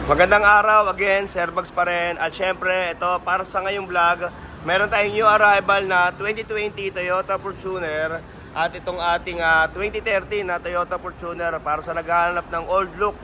Magandang araw again, Sir Bugs pa rin. At syempre, ito para sa ngayong vlog, meron tayong new arrival na 2020 Toyota Fortuner at itong ating 2013 na Toyota Fortuner para sa naghahanap ng old look.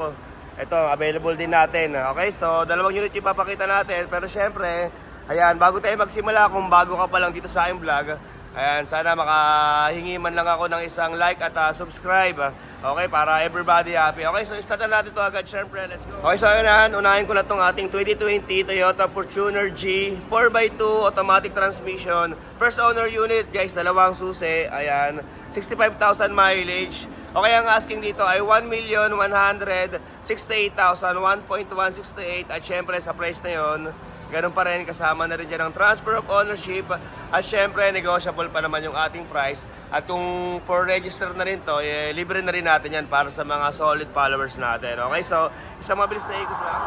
Ito, available din natin. Okay, so dalawang unit yung papakita natin. Pero syempre, ayan, bago tayo magsimula, kung bago ka pa lang dito sa aking vlog, ayan, sana makahingi man lang ako ng isang like at subscribe. Okay, para everybody happy. Okay, so start na natin ito agad, syempre. Let's go. Okay, so ayan, unahin ko na itong ating 2020 Toyota Fortuner G 4x2 automatic transmission. First owner unit, guys, dalawang susi. Ayan, 65,000 mileage. Okay, ang asking dito ay 1,168,000, 1.168. At syempre, sa price na yon, ganun pa rin, kasama na rin dyan ang transfer of ownership. At syempre, negotiable pa naman yung ating price. At kung for register na rin to, libre na rin natin yan para sa mga solid followers natin. Okay, so isang mabilis na ikot lang.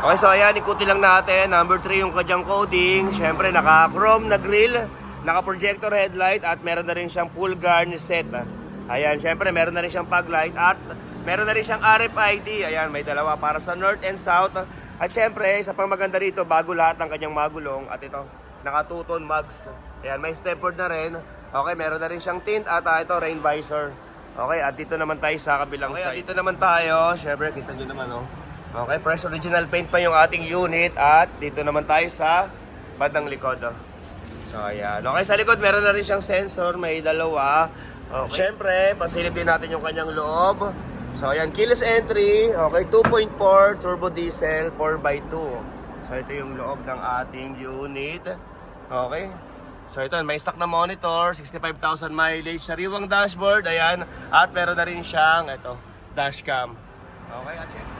Okay, so ayan, ikutin lang natin. Number 3 yung kanyang coding. Syempre, naka-chrome na grill, naka-projector headlight, at meron na rin siyang full garnish set. Ayan, syempre, meron na rin siyang fog light, at meron na rin siyang RFID. Ayan, may dalawa para sa north and south. At syempre, isa pang maganda rito, bago lahat ng kanyang magulong, at ito, naka 2-tone mugs. Ayan, may stepboard na rin. Okay, meron na rin siyang tint, at ito, rain visor. Okay, at dito naman tayo sa kabilang side. Dito naman tayo, syempre, kita nyo naman, oh. Okay, fresh original paint pa yung ating unit, at dito naman tayo sa bandang likod, oh. So, ayan. Okay, sa likod, meron na rin siyang sensor, may dalawa. Okay. Syempre, pasilip din natin yung kanyang loob. So, ayan, keyless entry. Okay, 2.4 turbo diesel 4x2. So, ito yung loob ng ating unit. Okay. So, ito, may stock na monitor, 65,000 mileage, sariwang dashboard, ayan. At meron na rin siyang, ito, dashcam.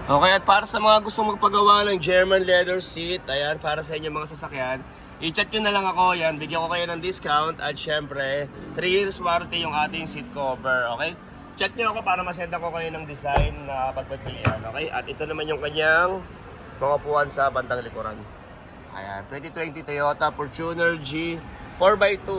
Okay, at para sa mga gusto magpagawa ng German leather seat, ayan, para sa inyong mga sasakyan, i-chat nyo na lang ako, yan, bigyan ko kayo ng discount. At syempre, 3 years warranty yung ating seat cover, okay? Chat nyo ako para masenda ko kayo ng design na pagpagpilian, okay? At ito naman yung kanyang mga upuan sa bandang likuran. Ayan, 2020 Toyota Fortuner G 4x2.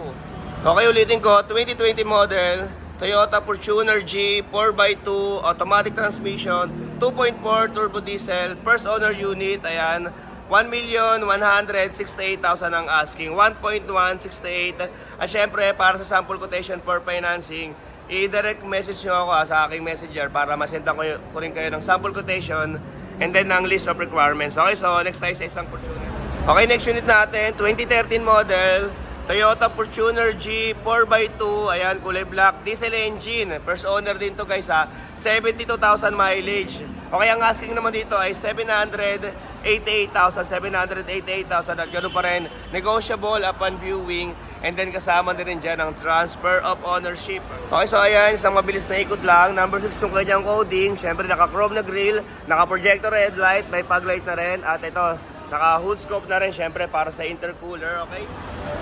Okay, ulitin ko, 2020 model, Toyota Fortuner G 4x2, automatic transmission, 2.4 turbo diesel, first owner unit, ayan, 1,168,000 ang asking, 1.168. At syempre, para sa sample quotation for financing, i-direct message nyo ako sa aking messenger para masendan ko rin kayo ng sample quotation and then ng list of requirements. Okay, so next tayo sa isang Fortuner. Okay, next unit natin, 2013 model, Toyota Fortuner G 4x2, ayan, kulay black, diesel engine. First owner din to, guys, 72,000 mileage. Okay, ang asking naman dito ay 788,000 at ganoon pa rin, negotiable upon viewing. And then kasama din rin dyan ang transfer of ownership. Okay, so ayan, isang mabilis na ikot lang. Number 6 yung kanyang coding. Siyempre, naka-chrome na grill, naka-projector headlight, may fog light na rin. At ito, naka-hood scope na rin, siyempre, para sa intercooler, okay?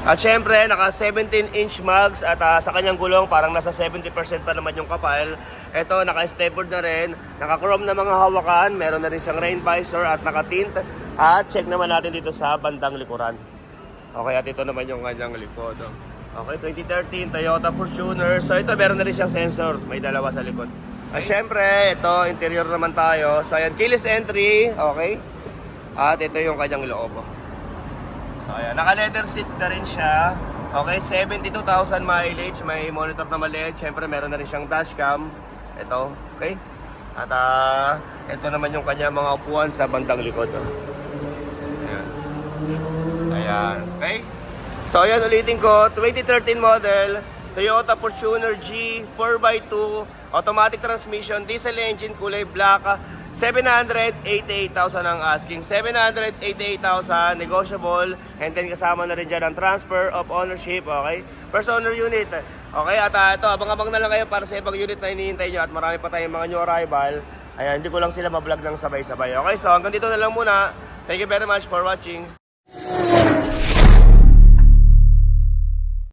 At siyempre, naka 17-inch mugs at sa kanyang gulong, parang nasa 70% pa naman yung kapal. Ito, naka-stepboard na rin, naka-chrome na mga hawakan, meron na rin siyang rain visor at naka-tint. At check naman natin dito sa bandang likuran. Okay, at ito naman yung kanyang likod. Okay, 2013 Toyota Fortuner. So ito, meron na rin siyang sensor, may dalawa sa likod. At syempre, ito, interior naman tayo. So ayan, keyless entry, okay? At ito yung kanyang loob. So ayan, naka-leather seat na rin siya. Okay, 72,000 mileage, may monitor na maliit. Siyempre, meron na rin siyang dashcam. Ito, okay? At ito naman yung kanyang mga upuan sa bandang likod. Ayan. Ayan, okay? So ayan, ulitin ko, 2013 model, Toyota Fortuner G 4x2, automatic transmission, diesel engine, kulay black, 788,000 ang asking, 788,000, negotiable, and then kasama na rin dyan ang transfer of ownership, okay? First owner unit, okay? At ito, abang-abang na lang kayo para sa ibang unit na hinihintay nyo at marami pa tayong mga new arrival. Ayan, hindi ko lang sila ma-vlog ng sabay-sabay. Okay, so hanggang dito na lang muna. Thank you very much for watching.